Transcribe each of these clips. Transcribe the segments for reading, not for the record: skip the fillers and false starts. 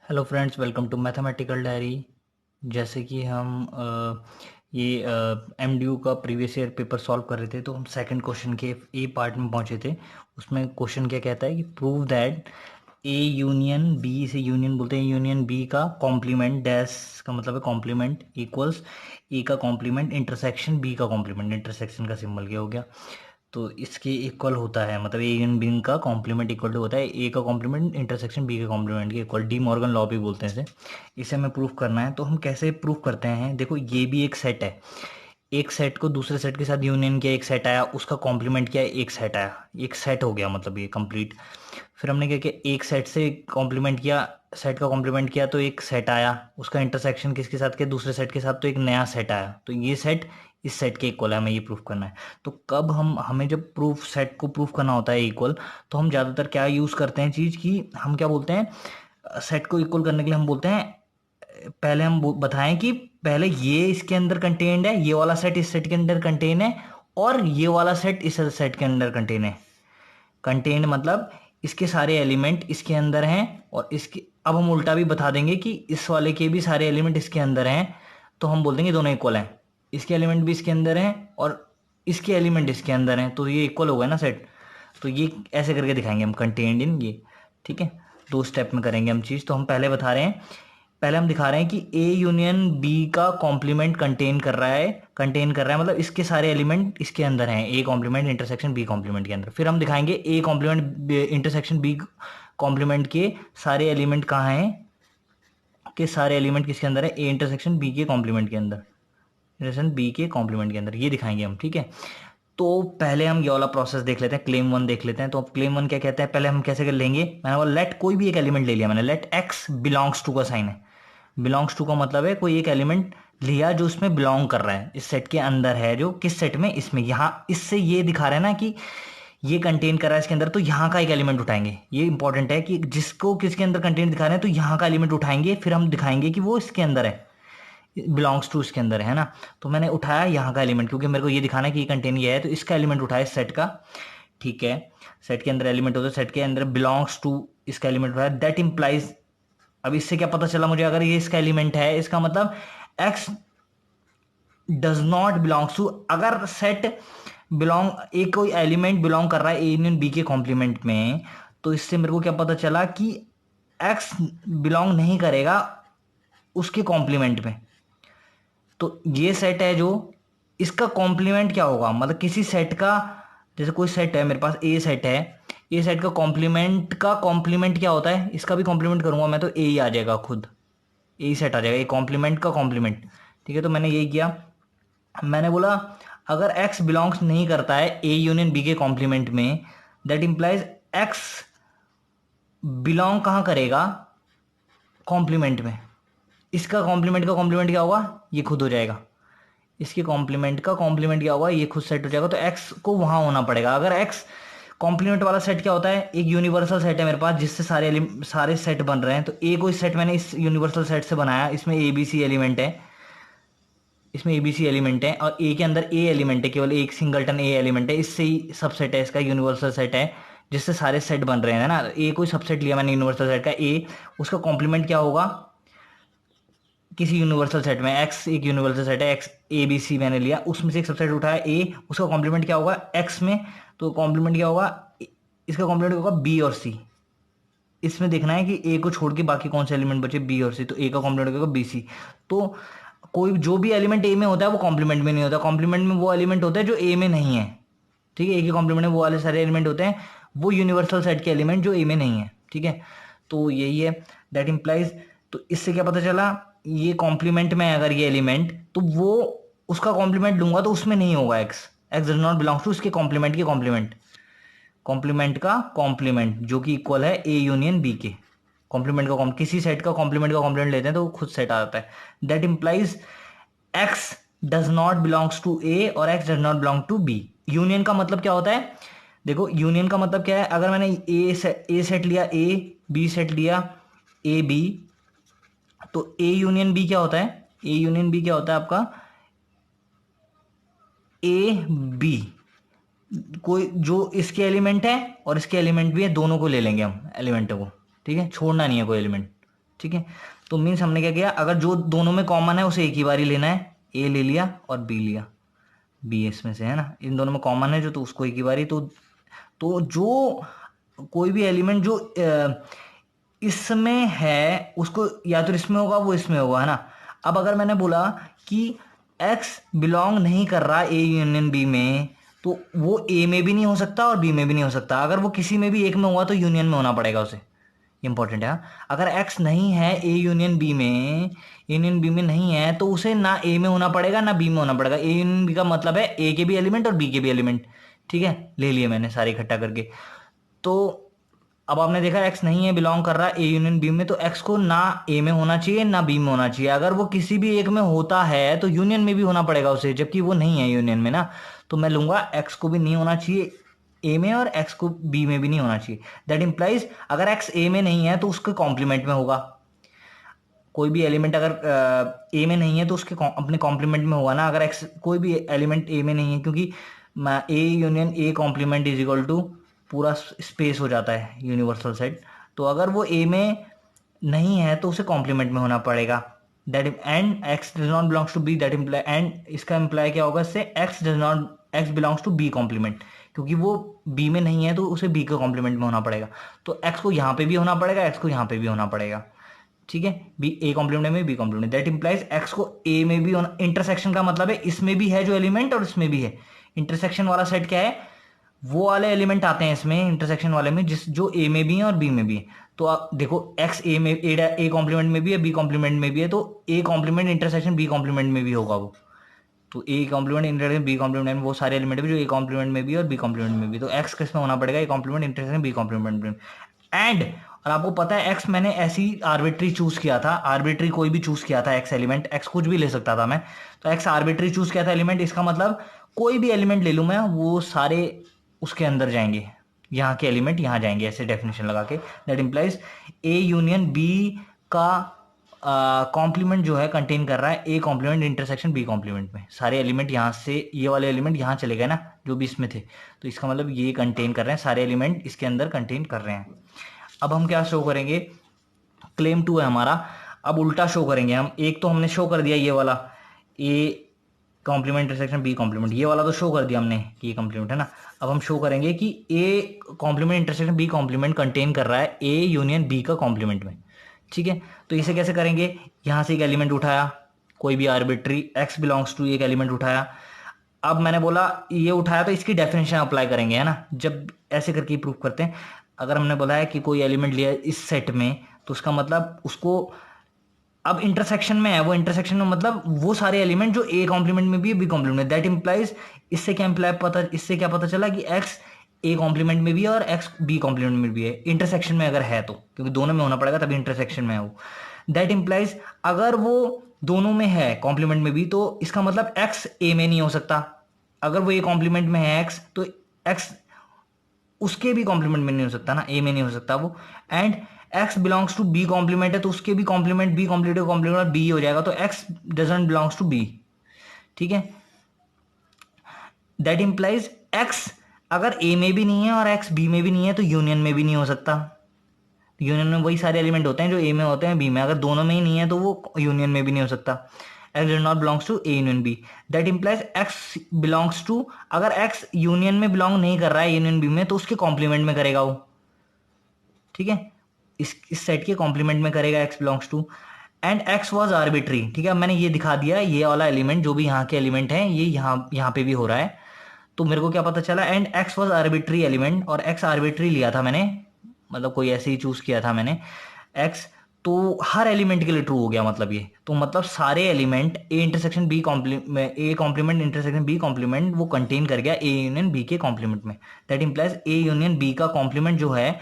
Hello friends, welcome to mathematical diary. जैसे कि हम ये एमडीयू का प्रीवियस ईयर पेपर सॉल्व कर रहे थे, तो हम सेकंड क्वेश्चन के ए पार्ट में पहुंचे थे। उसमें क्वेश्चन क्या कहता है कि prove that A union B, से यूनियन बोलते हैं, यूनियन बी का कॉम्प्लीमेंट, डैश का मतलब है कॉम्प्लीमेंट, इक्वल्स ए का कॉम्प्लीमेंट इंटरसेक्शन बी का कॉम्प्लीमेंट। इंटरसेक्शन का सिंबल क्या हो गया, तो इसके इक्वल होता है, मतलब ए इन बी का कॉम्प्लीमेंट इक्वल टू होता है ए का कॉम्प्लीमेंट इंटरसेक्शन बी के कॉम्प्लीमेंट के इक्वल। डी मॉर्गन लॉ भी बोलते हैं इसे। इसे हमें प्रूफ करना है, तो हम कैसे प्रूफ करते हैं। देखो, ये भी एक सेट है, एक सेट को दूसरे सेट के साथ यूनियन किया, एक सेट आया, उसका कॉम्प्लीमेंट किया, एक सेट आया, एक सेट हो गया, मतलब ये कंप्लीट। फिर हमने क्या किया, एक सेट से कॉम्प्लीमेंट किया, सेट का कॉम्प्लीमेंट किया तो एक सेट आया, उसका इंटरसेक्शन किसके साथ किया, दूसरे सेट के साथ, तो एक नया सेट आया। तो ये सेट इस सेट के इक्वल है, हमें ये प्रूफ करना है। तो कब हमें जब प्रूफ सेट को प्रूफ करना होता है इक्वल, तो हम ज़्यादातर क्या यूज़ करते हैं चीज़ की, हम क्या बोलते हैं, सेट को इक्वल करने के लिए हम बोलते हैं, पहले हम बताएं कि पहले ये इसके अंदर कंटेन्ड है, ये वाला सेट इस सेट के अंदर कंटेन है, और ये वाला सेट इस सेट के अंदर कंटेन है। कंटेन्ड मतलब इसके सारे एलिमेंट इसके अंदर हैं, और इसके अब हम उल्टा भी बता देंगे कि इस वाले के भी सारे एलिमेंट इसके अंदर हैं। तो हम बोल देंगे दोनों इक्वल हैं, इसके एलिमेंट भी इसके अंदर हैं और इसके एलिमेंट इसके अंदर हैं, तो ये इक्वल हो गया ना सेट। तो ये ऐसे करके दिखाएंगे हम, कंटेन्ड इन ये। ठीक है, दो स्टेप में करेंगे हम चीज़। तो हम पहले बता रहे हैं, पहले हम दिखा रहे हैं कि ए यूनियन बी का कॉम्प्लीमेंट कंटेन कर रहा है, मतलब इसके सारे एलिमेंट इसके अंदर हैं, A complement intersection B complement के अंदर। फिर हम दिखाएंगे A complement intersection B complement के सारे एलिमेंट कहाँ हैं, के सारे एलिमेंट किसके अंदर है, ए इंटरसेक्शन बी के कॉम्प्लीमेंट के अंदर, इंटरसेक्शन बी के कॉम्प्लीमेंट के अंदर, ये दिखाएंगे हम। ठीक है, तो पहले हम ये वाला प्रोसेस देख लेते हैं, क्लेम वन देख लेते हैं। तो अब क्लेम वन क्या कहते हैं, पहले हम कैसे कर लेंगे, मैंने बोला लेट कोई भी एक एलिमेंट ले लिया मैंने, लेट एक्स बिलोंग्स टू का साइन है। बिलोंग्स टू का मतलब है कोई एक एलिमेंट लिया जो उसमें बिलोंग कर रहा है, इस सेट के अंदर है, जो किस सेट में, इसमें। यहाँ इससे ये दिखा रहा है ना कि ये कंटेन कर रहा है इसके अंदर, तो यहाँ का एक एलिमेंट उठाएंगे। ये इंपॉर्टेंट है कि जिसको किसके अंदर कंटेंट दिखा रहे हैं, तो यहाँ का एलिमेंट उठाएंगे, फिर हम दिखाएंगे कि वो इसके अंदर है, बिलोंग्स टू इसके अंदर है ना। तो मैंने उठाया यहाँ का एलिमेंट, क्योंकि मेरे को ये दिखाना है कि ये कंटेन ये है, तो इसका एलिमेंट उठाया इस सेट का। ठीक है, सेट के अंदर एलिमेंट होता है, सेट के अंदर बिलोंग्स टू इसका एलिमेंट उठाया, दैट इंप्लाइज। अब इससे क्या पता चला मुझे, अगर ये इसका एलिमेंट है, इसका मतलब X does not belongs to, अगर सेट बिलोंग, एक कोई एलिमेंट बिलोंग कर रहा है ए यूनियन बी के कॉम्प्लीमेंट में, तो इससे मेरे को क्या पता चला कि एक्स बिलोंग नहीं करेगा उसके कॉम्प्लीमेंट में। तो ये सेट है जो, इसका कॉम्प्लीमेंट क्या होगा, मतलब किसी सेट का, जैसे कोई सेट है मेरे पास, ए सेट है, ए सेट का कॉम्प्लीमेंट क्या होता है, इसका भी कॉम्प्लीमेंट करूंगा मैं तो ए ही आ जाएगा, खुद ए ही सेट आ जाएगा, ए कॉम्प्लीमेंट का कॉम्प्लीमेंट। ठीक है, तो मैंने यही किया, मैंने बोला अगर एक्स बिलोंग्स नहीं करता है ए यूनियन बी के कॉम्प्लीमेंट में, दैट इंप्लाइज एक्स बिलोंग कहाँ करेगा, कॉम्प्लीमेंट में। इसका कॉम्प्लीमेंट का कॉम्प्लीमेंट क्या होगा, ये खुद हो जाएगा, इसके कॉम्प्लीमेंट का कॉम्प्लीमेंट क्या होगा, ये खुद सेट हो जाएगा। तो एक्स को वहां होना पड़ेगा। अगर एक्स कॉम्प्लीमेंट वाला सेट क्या होता है, एक यूनिवर्सल सेट है मेरे पास जिससे सारे सेट बन रहे हैं। तो ए को इस सेट मैंने इस यूनिवर्सल सेट से बनाया, इसमें ए बी सी एलिमेंट है, इसमें ए बी सी एलिमेंट है, और ए के अंदर ए एलिमेंट है, केवल एक सिंगलटन ए एलिमेंट है, इससे ही सबसेट है, इसका यूनिवर्सल सेट है जिससे सारे सेट बन रहे हैं ना। ए कोई सबसेट लिया मैंने यूनिवर्सल सेट का, ए, उसका कॉम्प्लीमेंट क्या होगा, किसी यूनिवर्सल सेट में, एक्स एक यूनिवर्सल सेट है, एक्स ए बी सी मैंने लिया, उसमें से एक सबसेट उठाया ए, उसका कॉम्प्लीमेंट क्या होगा एक्स में, तो कॉम्प्लीमेंट क्या होगा, इसका कॉम्प्लीमेंट होगा बी और सी। इसमें देखना है कि ए को छोड़ के बाकी कौन से एलिमेंट बचे, बी और सी, तो ए का कॉम्प्लीमेंट होगा बी सी। तो कोई जो भी एलिमेंट ए में होता है वो कॉम्प्लीमेंट में नहीं होता, कॉम्प्लीमेंट में वो एलिमेंट होता है जो ए में नहीं है। ठीक है, ए के कॉम्प्लीमेंट में वो वाले सारे एलिमेंट होते हैं, वो यूनिवर्सल सेट के एलिमेंट जो ए में नहीं है। ठीक है, तो यही है, दैट इंप्लाइज। तो इससे क्या पता चला, ये कॉम्प्लीमेंट में है अगर ये एलिमेंट, तो वो उसका कॉम्प्लीमेंट लूंगा तो उसमें नहीं होगा X, X does not belongs to उसके कॉम्प्लीमेंट के कॉम्प्लीमेंट, कॉम्प्लीमेंट का कॉम्प्लीमेंट जो कि इक्वल है ए यूनियन बी के। कॉम्प्लीमेंट का किसी सेट का कॉम्प्लीमेंट का कॉम्प्लीमेंट लेते हैं तो वो खुद सेट आ जाता है। That implies x does not belongs to A और x does not belong to B. Union का मतलब क्या होता है, देखो यूनियन का मतलब क्या है, अगर मैंने ए सेट लिया, ए बी सेट लिया, ए बी, तो ए यूनियन बी क्या होता है, ए यूनियन बी क्या होता है आपका, ए बी, कोई जो इसके एलिमेंट है और इसके एलिमेंट भी है, दोनों को ले लेंगे हम एलिमेंटों को। ठीक है, छोड़ना नहीं है कोई एलिमेंट। ठीक है, तो मीन्स हमने क्या किया, अगर जो दोनों में कॉमन है उसे एक ही बारी लेना है, ए ले लिया और बी लिया, बी इसमें से है ना, इन दोनों में कॉमन है जो, तो उसको एक ही बारी, तो जो कोई भी एलिमेंट जो इसमें है उसको या तो इसमें होगा वो इसमें होगा, है ना। अब अगर मैंने बोला कि एक्स बिलोंग नहीं कर रहा ए यूनियन बी में, तो वो ए में भी नहीं हो सकता और बी में भी नहीं हो सकता। अगर वो किसी में भी एक में हुआ तो यूनियन में होना पड़ेगा उसे, इंपॉर्टेंट है हाँ? अगर एक्स नहीं है ए यूनियन बी में, यूनियन बी में नहीं है, तो उसे ना ए में होना पड़ेगा ना बी में होना पड़ेगा। ए यूनियन बी का मतलब है ए के भी एलिमेंट और बी के भी एलिमेंट, ठीक है, ले लिए मैंने सारे इकट्ठा करके। तो अब आपने देखा एक्स नहीं है, बिलोंग कर रहा है ए यूनियन बी में, तो एक्स को ना ए में होना चाहिए ना बी में होना चाहिए। अगर वो किसी भी एक में होता है तो यूनियन में भी होना पड़ेगा उसे, जबकि वो नहीं है यूनियन में ना, तो मैं लूंगा एक्स को भी नहीं होना चाहिए ए में और एक्स को बी में भी नहीं होना चाहिए। दैट इंप्लाइज अगर एक्स ए में नहीं है तो उसके कॉम्प्लीमेंट में होगा। कोई भी एलिमेंट अगर ए में नहीं है तो उसके अपने कॉम्प्लीमेंट में होगा ना। अगर एक्स कोई भी एलिमेंट ए में नहीं है, क्योंकि A union A complement is equal to पूरा स्पेस हो जाता है यूनिवर्सल सेट, तो अगर वो ए में नहीं है तो उसे कॉम्प्लीमेंट में होना पड़ेगा। That and X does not belongs to B, that imply, and इसका इम्प्लाई क्या होगा इससे, X does not X belongs to B complement, क्योंकि वो बी में नहीं है तो उसे बी के कॉम्प्लीमेंट में होना पड़ेगा। तो एक्स को यहाँ पे भी होना पड़ेगा, एक्स को यहाँ पे भी होना पड़ेगा, ठीक है, बी ए कॉम्प्लीमेंट में B complement. That implies X को ए में भी होना, इंटरसेक्शन का मतलब है इसमें भी है जो एलिमेंट और इसमें भी है। इंटरसेक्शन वाला सेट क्या है, वो वाले एलिमेंट आते हैं इसमें इंटरसेक्शन वाले में जिस जो ए में भी है और बी में भी है। तो आप देखो एक्स ए में ए कॉम्प्लीमेंट में भी है, बी कॉम्प्लीमेंट में भी है, तो A complement intersection B complement में भी होगा वो। तो A complement intersection B complement में वो सारे एलिमेंट भी जो ए कॉम्प्लीमेंट में भी और बी कॉम्प्लीमेंट में भी, तो एक्स किस में होना पड़ेगा, A complement intersection B complement में। एंड और आपको पता है एक्स मैंने ऐसी आर्बिट्री चूज किया था, आर्बिट्री कोई भी चूज किया था एक्स एलिमेंट, एक्स कुछ भी ले सकता था मैं, तो एक्स आर्बिट्री चूज किया था एलिमेंट, इसका मतलब कोई भी एलिमेंट ले लूं मैं वो सारे उसके अंदर जाएंगे, यहाँ के एलिमेंट यहाँ जाएंगे, ऐसे डेफिनेशन लगा के। That implies A union B का कॉम्प्लीमेंट जो है कंटेन कर रहा है A complement intersection B complement में। सारे एलिमेंट यहाँ से, ये वाले एलिमेंट यहाँ चले गए ना जो भी इसमें थे, तो इसका मतलब ये कंटेन कर रहे हैं, सारे एलिमेंट इसके अंदर कंटेन कर रहे हैं। अब हम क्या शो करेंगे, क्लेम 2 है हमारा, अब उल्टा शो करेंगे हम। एक तो हमने शो कर दिया ये वाला A complement intersection B complement, ये वाला तो शो कर दिया हमने कि ये कॉम्प्लीमेंट है ना। अब हम शो करेंगे कि A complement intersection B complement contain कर रहा है ए यूनियन बी का कॉम्प्लीमेंट में, ठीक है। तो इसे कैसे करेंगे, यहां से एक एलिमेंट उठाया, कोई भी आर्बिट्री एक्स बिलोंग्स टू एक एलिमेंट उठाया। अब मैंने बोला ये उठाया तो इसकी डेफिनेशन अप्लाई करेंगे, है ना, जब ऐसे करके प्रूव करते हैं। अगर हमने बोला है कि कोई एलिमेंट लिया इस सेट में, तो उसका मतलब उसको अब इंटरसेक्शन में है, वो इंटरसेक्शन में मतलब वो सारे एलिमेंट जो ए कॉम्प्लीमेंट में भी है बी कॉम्प्लीमेंट में। दैट इंप्लाइज इससे क्या इंप्लाई पता, इससे क्या पता चला कि एक्स ए कॉम्प्लीमेंट में भी है और एक्स बी कॉम्प्लीमेंट में भी है, इंटरसेक्शन में अगर है तो, क्योंकि दोनों में होना पड़ेगा तभी इंटरसेक्शन में है वो। दैट इंप्लाइज अगर वो दोनों में है कॉम्प्लीमेंट में भी, तो इसका मतलब एक्स ए में नहीं हो सकता। अगर वो ए कॉम्प्लीमेंट में है एक्स, तो एक्स उसके भी कॉम्प्लीमेंट में नहीं हो सकता ना, ए में नहीं हो सकता वो। And X belongs to B complement है, तो उसके भी complement B complement complement B हो जाएगा, तो X doesn't belongs to B, ठीक है। दैट इंप्लाइज एक्स अगर ए में भी नहीं है और एक्स बी में भी नहीं है तो यूनियन में भी नहीं हो सकता। यूनियन में वही सारे एलिमेंट होते हैं जो ए में होते हैं बी में, अगर दोनों में ही नहीं है तो वो यूनियन में भी नहीं हो सकता। X does not belongs to A union B, that implies X belongs to, अगर एक्स यूनियन में बिलोंग नहीं कर रहा है यूनियन बी में, तो उसके कॉम्प्लीमेंट में करेगा वो, ठीक है, इस सेट के कॉम्प्लीमेंट में करेगा X belongs to. And X was arbitrary, ठीक है, मैंने ये दिखा दिया ये वाला एलिमेंट जो भी यहाँ के एलिमेंट हैं ये यहाँ पे भी हो रहा है, तो मेरे को क्या पता चला, and X was arbitrary element, और एक्स आर्बिट्री लिया था मैंने, मतलब कोई ऐसे ही चूज किया था मैंने एक्स, तो हर एलिमेंट के लिए ट्रू हो गया मतलब ये, तो मतलब सारे element A intersection B complement, A complement intersection B complement वो कंटेन कर गया ए यूनियन बी के कॉम्प्लीमेंट में। That implies A union B का कॉम्प्लीमेंट जो है,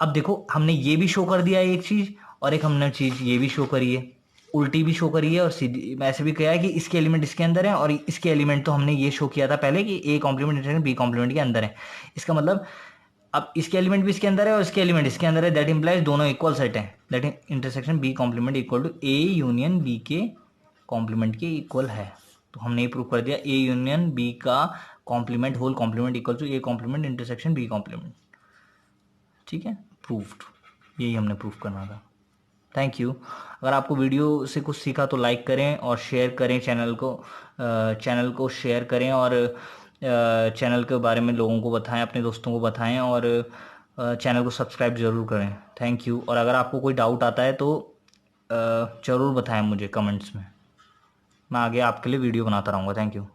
अब देखो हमने ये भी शो कर दिया एक चीज, और एक हमने चीज ये भी शो करी है, उल्टी भी शो करी है और सीधी ऐसे भी किया है कि इसके एलिमेंट इसके अंदर है और इसके एलिमेंट तो हमने ये शो किया था पहले कि A complement intersection B complement के अंदर है। इसका मतलब अब इसके एलिमेंट भी इसके अंदर है और इसके एलिमेंट इसके अंदर है, दैट इंप्लाइज दोनों इक्वल सेट है, that intersection B complement equal to A union B के कॉम्प्लीमेंट के इक्वल है। तो हमने ये प्रूव कर दिया ए यूनियन बी का complement whole complement equal to A complement intersection B complement, ठीक है, प्रूव्ड, यही हमने प्रूव करना था। Thank you. अगर आपको वीडियो से कुछ सीखा तो लाइक करें और शेयर करें चैनल को शेयर करें और चैनल के बारे में लोगों को बताएं, अपने दोस्तों को बताएं और चैनल को सब्सक्राइब ज़रूर करें। Thank you. और अगर आपको कोई डाउट आता है तो ज़रूर बताएं मुझे कमेंट्स में, मैं आगे आपके लिए वीडियो बनाता रहूँगा। Thank you.